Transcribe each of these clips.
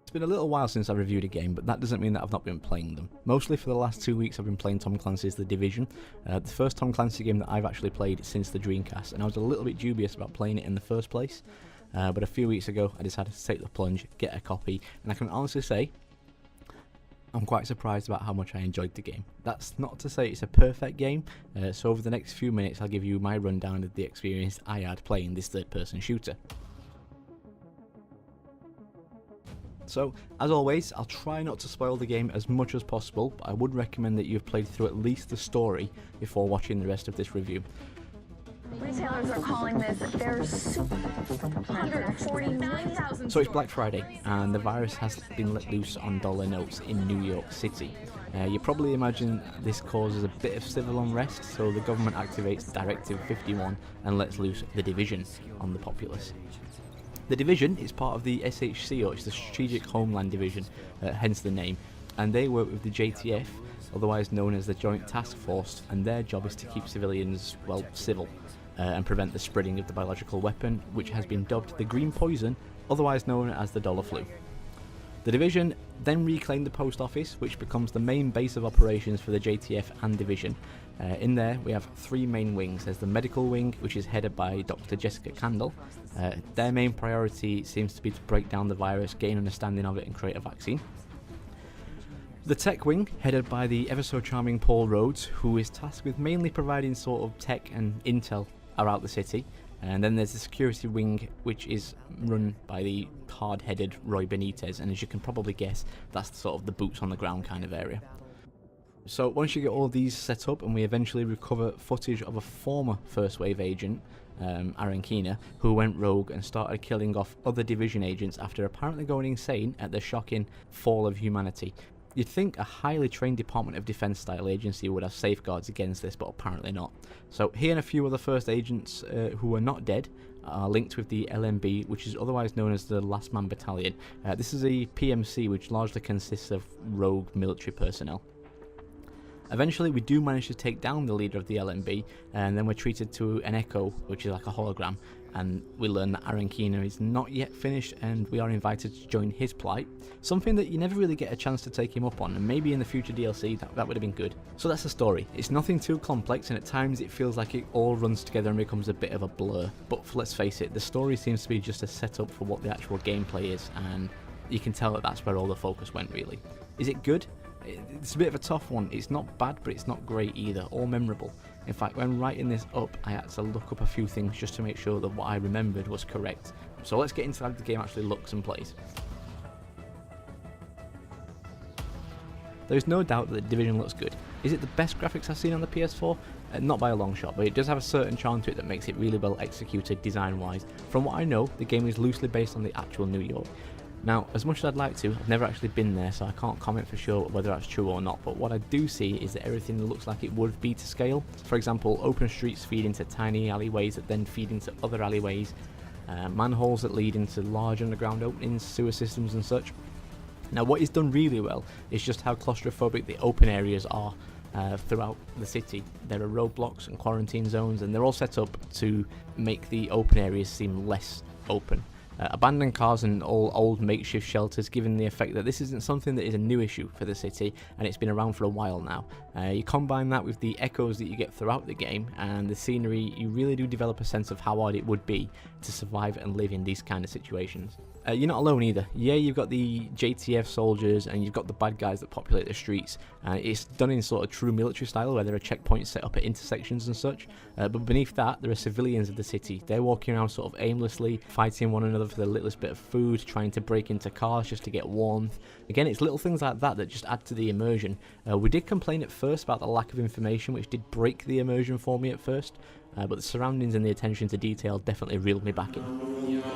It's been a little while since I reviewed a game, but that doesn't mean that I've not been playing them. Mostly for the last 2 weeks I've been playing Tom Clancy's The Division, the first Tom Clancy game that I've actually played since the Dreamcast, and I was a little bit dubious about playing it in the first place, but a few weeks ago I decided to take the plunge, get a copy, and I can honestly say I'm quite surprised about how much I enjoyed the game. That's not to say it's a perfect game, so over the next few minutes I'll give you my rundown of the experience I had playing this third-person shooter. So, as always, I'll try not to spoil the game as much as possible, but I would recommend that you've played through at least the story before watching the rest of this review. Retailers are calling this their 149,000. So it's Black Friday, and the virus has been let loose on dollar notes in New York City. You probably imagine this causes a bit of civil unrest, so the government activates Directive 51 and lets loose the Division on the populace. The Division is part of the SHC, or it's the Strategic Homeland Division, hence the name, and they work with the JTF, otherwise known as the Joint Task Force, and their job is to keep civilians, well, civil, and prevent the spreading of the biological weapon, which has been dubbed the Green Poison, otherwise known as the Dollar Flu. The Division then reclaimed the post office, which becomes the main base of operations for the JTF and Division. In there we have three main wings. There's the medical wing, which is headed by Dr. Jessica Candle. Their main priority seems to be to break down the virus, gain understanding of it and create a vaccine. The tech wing, headed by the ever so charming Paul Rhodes, who is tasked with mainly providing sort of tech and intel around the city. And then there's the security wing, which is run by the hard-headed Roy Benitez, and as you can probably guess, that's sort of the boots on the ground kind of area. So once you get all these set up and we eventually recover footage of a former First Wave agent, Aaron Keener, who went rogue and started killing off other Division agents after apparently going insane at the shocking fall of humanity. You'd think a highly trained Department of Defense style agency would have safeguards against this, but apparently not. So he and a few other first agents who are not dead are linked with the LMB, which is otherwise known as the Last Man Battalion. This is a PMC which largely consists of rogue military personnel. Eventually we do manage to take down the leader of the LMB, and then we're treated to an echo, which is like a hologram, and we learn that Aaron Keener is not yet finished and we are invited to join his plight, something that you never really get a chance to take him up on, and maybe in the future DLC that would have been good. So that's the story. It's nothing too complex, and at times it feels like it all runs together and becomes a bit of a blur, but let's face it, the story seems to be just a setup for what the actual gameplay is, and you can tell that that's where all the focus went really. Is it good? It's a bit of a tough one. It's not bad, but it's not great either, or memorable. In fact, when writing this up, I had to look up a few things just to make sure that what I remembered was correct. So let's get into how the game actually looks and plays. There is no doubt that the Division looks good. Is it the best graphics I've seen on the PS4? Not by a long shot, but it does have a certain charm to it that makes it really well executed design-wise. From what I know, the game is loosely based on the actual New York. Now, as much as I'd like to, I've never actually been there, so I can't comment for sure whether that's true or not, but what I do see is that everything looks like it would be to scale. For example, open streets feed into tiny alleyways that then feed into other alleyways, manholes that lead into large underground openings, sewer systems and such. Now, what is done really well is just how claustrophobic the open areas are throughout the city. There are roadblocks and quarantine zones, and they're all set up to make the open areas seem less open. Abandoned cars and all old makeshift shelters, given the effect that this isn't something that is a new issue for the city and it's been around for a while now. You combine that with the echoes that you get throughout the game and the scenery, you really do develop a sense of how hard it would be to survive and live in these kind of situations. You're not alone either. Yeah, you've got the JTF soldiers and you've got the bad guys that populate the streets. It's done in sort of true military style where there are checkpoints set up at intersections and such. But beneath that, there are civilians of the city. They're walking around sort of aimlessly, fighting one another for the littlest bit of food, trying to break into cars just to get warmth. Again, it's little things like that that just add to the immersion. We did complain at first about the lack of information, which did break the immersion for me at first. But the surroundings and the attention to detail definitely reeled me back in.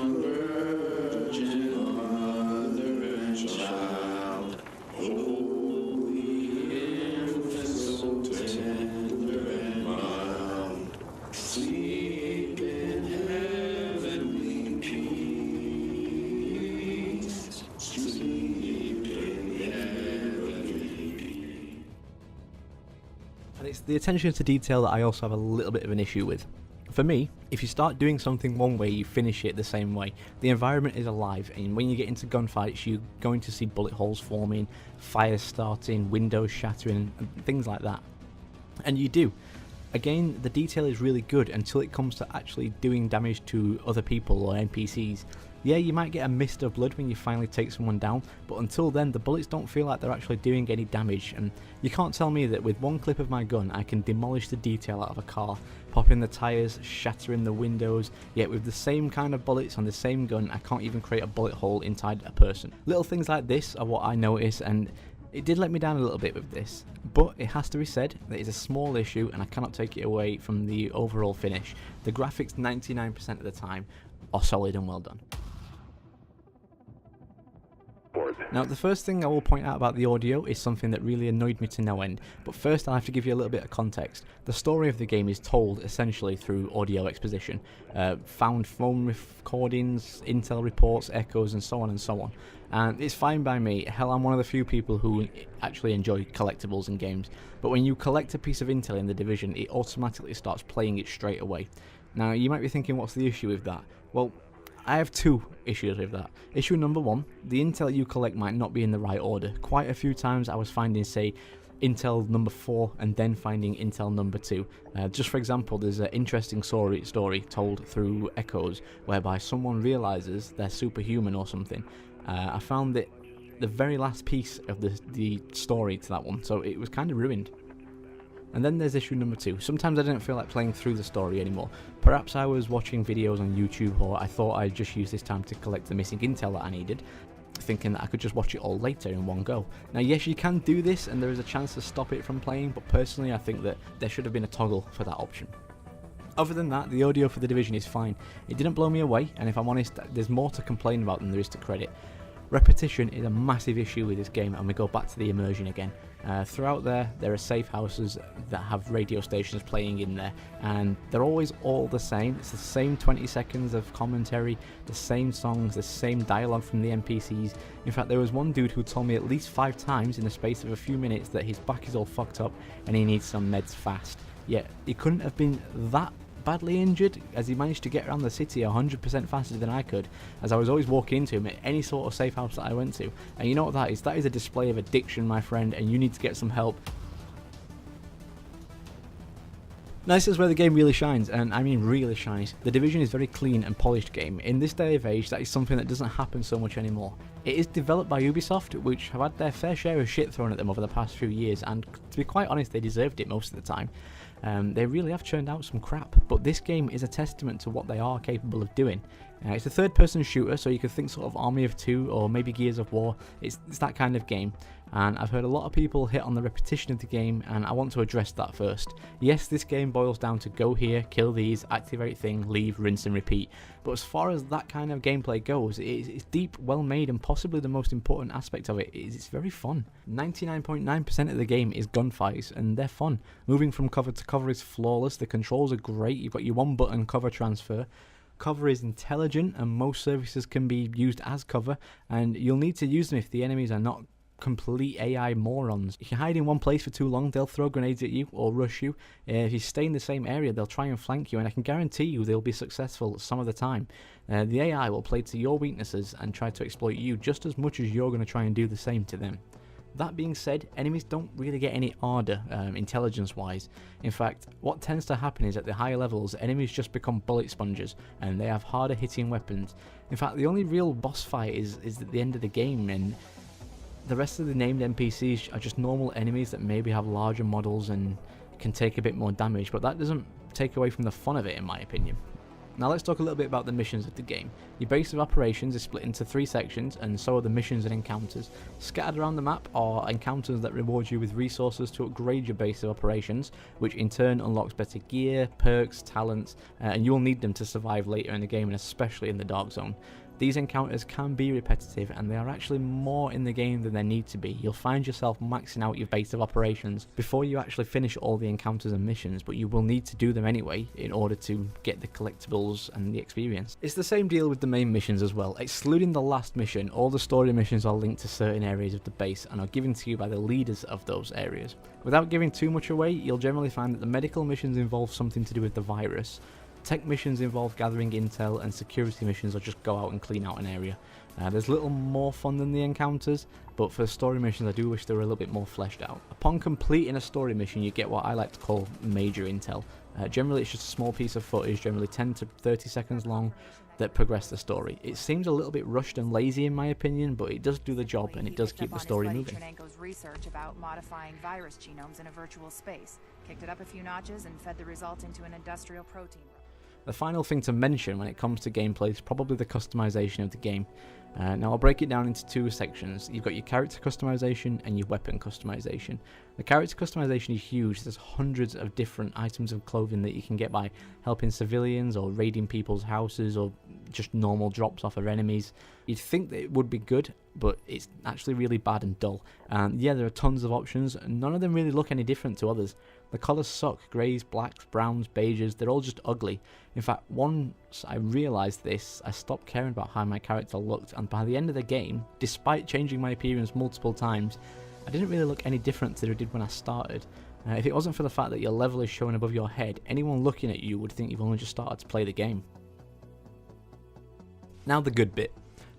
And it's the attention to detail that I also have a little bit of an issue with. For me, if you start doing something one way, you finish it the same way. The environment is alive, and when you get into gunfights, you're going to see bullet holes forming, fires starting, windows shattering, and things like that. And you do. Again, the detail is really good until it comes to actually doing damage to other people or NPCs. Yeah, you might get a mist of blood when you finally take someone down, but until then the bullets don't feel like they're actually doing any damage, and you can't tell me that with one clip of my gun I can demolish the detail out of a car, popping the tyres, shattering the windows, yet with the same kind of bullets on the same gun I can't even create a bullet hole inside a person. Little things like this are what I notice, and it did let me down a little bit with this, but it has to be said that it's a small issue and I cannot take it away from the overall finish. The graphics 99% of the time are solid and well done. Now, the first thing I will point out about the audio is something that really annoyed me to no end, but first I have to give you a little bit of context. The story of the game is told essentially through audio exposition, found phone recordings, intel reports, echoes, and so on and so on. And it's fine by me. Hell, I'm one of the few people who actually enjoy collectibles in games, but when you collect a piece of intel in The Division, it automatically starts playing it straight away. Now, you might be thinking, what's the issue with that? Well, I have two issues with that. Issue number one, the intel you collect might not be in the right order. Quite a few times I was finding, say, intel number 4 and then finding intel number 2. Just for example, there's an interesting story told through echoes whereby someone realizes they're superhuman or something. I found it the very last piece of the story to that one, so it was kind of ruined. And then there's issue number 2. Sometimes I didn't feel like playing through the story anymore. Perhaps I was watching videos on YouTube, or I thought I'd just use this time to collect the missing intel that I needed, thinking that I could just watch it all later in one go. Now yes, you can do this and there is a chance to stop it from playing, but personally I think that there should have been a toggle for that option. Other than that, the audio for The Division is fine. It didn't blow me away, and if I'm honest, there's more to complain about than there is to credit. Repetition is a massive issue with this game, and we go back to the immersion again. Throughout there are safe houses that have radio stations playing in there, and they're always all the same. It's the same 20 seconds of commentary, the same songs, the same dialogue from the NPCs. In fact, there was one dude who told me at least 5 times in the space of a few minutes that his back is all fucked up and he needs some meds fast. Yet he couldn't have been that badly injured, as he managed to get around the city 100% faster than I could, as I was always walking into him at any sort of safe house that I went to. And you know what that is? That is a display of addiction, my friend, and you need to get some help. Now this is where the game really shines, and I mean really shines. The Division is a very clean and polished game. In this day of age, that is something that doesn't happen so much anymore. It is developed by Ubisoft, which have had their fair share of shit thrown at them over the past few years, and to be quite honest, they deserved it most of the time. They really have churned out some crap, but this game is a testament to what they are capable of doing. It's a third-person shooter, so you could think sort of Army of Two or maybe Gears of War. It's that kind of game, and I've heard a lot of people hit on the repetition of the game, and I want to address that first. Yes, this game boils down to go here, kill these, activate thing, leave, rinse and repeat, but as far as that kind of gameplay goes, it's deep, well made, and possibly the most important aspect of it is it's very fun. 99.9% of the game is gunfights, and they're fun. Moving from cover to cover is flawless, the controls are great, you've got your one button cover transfer. Cover is intelligent, and most services can be used as cover, and you'll need to use them if the enemies are not complete AI morons. If you hide in one place for too long, they'll throw grenades at you or rush you. If you stay in the same area, they'll try and flank you, and I can guarantee you they'll be successful some of the time. The AI will play to your weaknesses and try to exploit you just as much as you're going to try and do the same to them. That being said, enemies don't really get any harder intelligence-wise. In fact, what tends to happen is at the higher levels, enemies just become bullet sponges, and they have harder hitting weapons. In fact, the only real boss fight is at the end of the game, and the rest of the named NPCs are just normal enemies that maybe have larger models and can take a bit more damage, but that doesn't take away from the fun of it, in my opinion. Now let's talk a little bit about the missions of the game. Your base of operations is split into 3 sections, and so are the missions and encounters. Scattered around the map are encounters that reward you with resources to upgrade your base of operations, which in turn unlocks better gear, perks, talents, and you will need them to survive later in the game, and especially in the Dark Zone. These encounters can be repetitive, and they are actually more in the game than they need to be. You'll find yourself maxing out your base of operations before you actually finish all the encounters and missions, but you will need to do them anyway in order to get the collectibles and the experience. It's the same deal with the main missions as well. Excluding the last mission, all the story missions are linked to certain areas of the base and are given to you by the leaders of those areas. Without giving too much away, you'll generally find that the medical missions involve something to do with the virus. Tech missions involve gathering intel, and security missions are just go out and clean out an area. There's little more fun than the encounters, but for story missions I do wish they were a little bit more fleshed out. Upon completing a story mission, you get what I like to call major intel. Generally it's just a small piece of footage, generally 10 to 30 seconds long, that progress the story. It seems a little bit rushed and lazy in my opinion, but it does do the job and it does keep the story moving. Research about modifying virus genomes in a virtual space, kicked it up a few notches and fed the result into an industrial protein. The final thing to mention when it comes to gameplay is probably the customization of the game. Now I'll break it down into two sections. You've got your character customization and your weapon customization. The character customization is huge. There's hundreds of different items of clothing that you can get by helping civilians or raiding people's houses or just normal drops off of enemies. You'd think that it would be good, but it's actually really bad and dull. And yeah, there are tons of options, and none of them really look any different to others. The colours suck. Greys, blacks, browns, beiges, they're all just ugly. In fact, once I realised this, I stopped caring about how my character looked, and by the end of the game, despite changing my appearance multiple times, I didn't really look any different than I did when I started. If it wasn't for the fact that your level is showing above your head, anyone looking at you would think you've only just started to play the game. Now the good bit.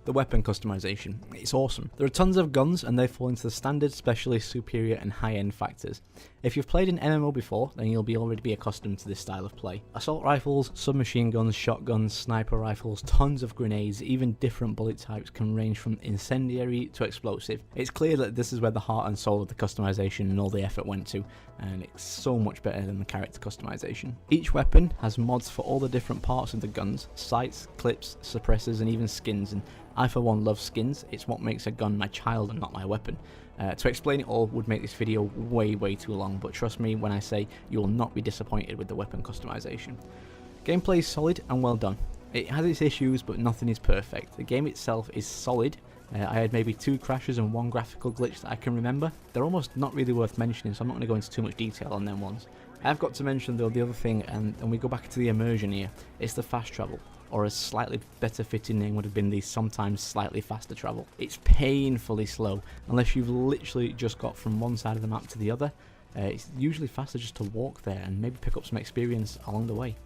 The weapon customization. It's awesome. There are tons of guns and they fall into the standard, specialist, superior and high-end factors. If you've played an MMO before, then you'll already be accustomed to this style of play. Assault rifles, submachine guns, shotguns, sniper rifles, tons of grenades, even different bullet types can range from incendiary to explosive. It's clear that this is where the heart and soul of the customization and all the effort went to, and it's so much better than the character customization. Each weapon has mods for all the different parts of the guns, sights, clips, suppressors and even skins, and I for one love skins. It's what makes a gun my child and not my weapon. To explain it all would make this video way too long, but trust me when I say you will not be disappointed with the weapon customization. Gameplay is solid and well done. It has its issues, but nothing is perfect. The game itself is solid. I had maybe 2 crashes and 1 graphical glitch that I can remember. They're almost not really worth mentioning, so I'm not going to go into too much detail on them ones. I've got to mention though the other thing, and we go back to the immersion here, it's the fast travel. Or a slightly better fitting name would have been the sometimes slightly faster travel. It's painfully slow, unless you've literally just got from one side of the map to the other. It's usually faster just to walk there and maybe pick up some experience along the way.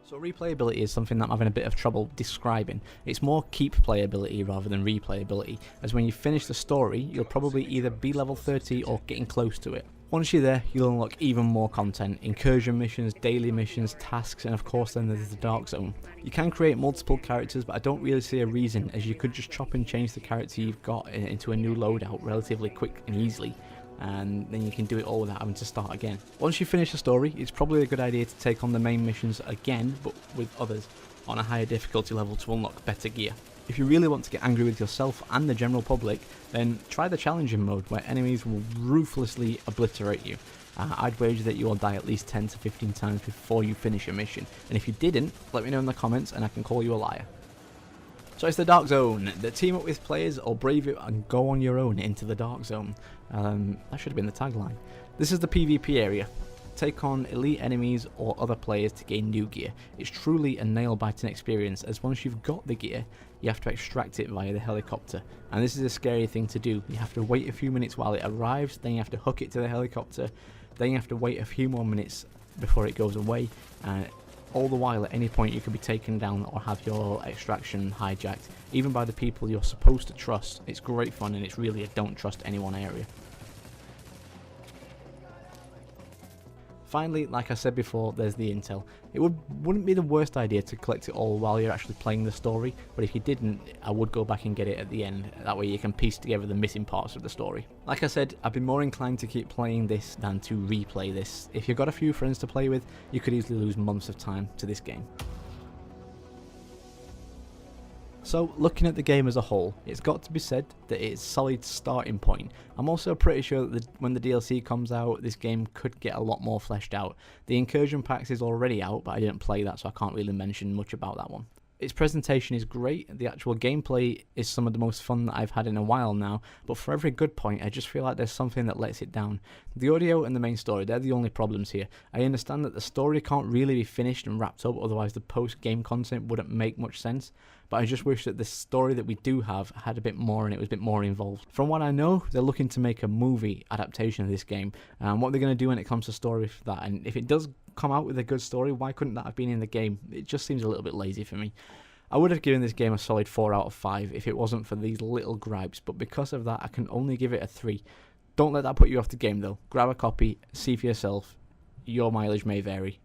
So replayability is something that I'm having a bit of trouble describing. It's more keep playability rather than replayability, as when you finish the story, you'll probably either be level 30 or getting close to it. Once you're there, you'll unlock even more content, incursion missions, daily missions, tasks, and of course then there's the dark zone. You can create multiple characters, but I don't really see a reason, as you could just chop and change the character you've got into a new loadout relatively quick and easily. And then you can do it all without having to start again. Once you finish the story, it's probably a good idea to take on the main missions again, but with others on a higher difficulty level to unlock better gear. If you really want to get angry with yourself and the general public, then try the challenging mode where enemies will ruthlessly obliterate you. I'd wager that you will die at least 10 to 15 times before you finish a mission, and if you didn't, let me know in the comments and I can call you a liar. So it's the Dark Zone. Team up with players or brave it and go on your own into the Dark Zone. That should have been the tagline. This is the PvP area. Take on elite enemies or other players to gain new gear. It's truly a nail-biting experience, as once you've got the gear, you have to extract it via the helicopter. And this is a scary thing to do. You have to wait a few minutes while it arrives, then you have to hook it to the helicopter, then you have to wait a few more minutes before it goes away. All the while, at any point, you could be taken down or have your extraction hijacked, even by the people you're supposed to trust. It's great fun and it's really a don't trust anyone area. Finally, like I said before, there's the intel. It wouldn't be the worst idea to collect it all while you're actually playing the story, but if you didn't, I would go back and get it at the end. That way you can piece together the missing parts of the story. Like I said, I'd be more inclined to keep playing this than to replay this. If you've got a few friends to play with, you could easily lose months of time to this game. So, looking at the game as a whole, it's got to be said that it's a solid starting point. I'm also pretty sure that when the DLC comes out, this game could get a lot more fleshed out. The incursion packs is already out, but I didn't play that, so I can't really mention much about that one. Its presentation is great, the actual gameplay is some of the most fun that I've had in a while now, but for every good point I just feel like there's something that lets it down. The audio and the main story, they're the only problems here. I understand that the story can't really be finished and wrapped up, otherwise the post-game content wouldn't make much sense, but I just wish that the story that we do have had a bit more and it was a bit more involved. From what I know, they're looking to make a movie adaptation of this game, and what they're going to do when it comes to story for that, and if it does come out with a good story, why couldn't that have been in the game? It just seems a little bit lazy for me. I would have given this game a solid 4 out of 5 if it wasn't for these little gripes, but because of that I can only give it a 3. Don't let that put you off the game though. Grab a copy, see for yourself. Your mileage may vary.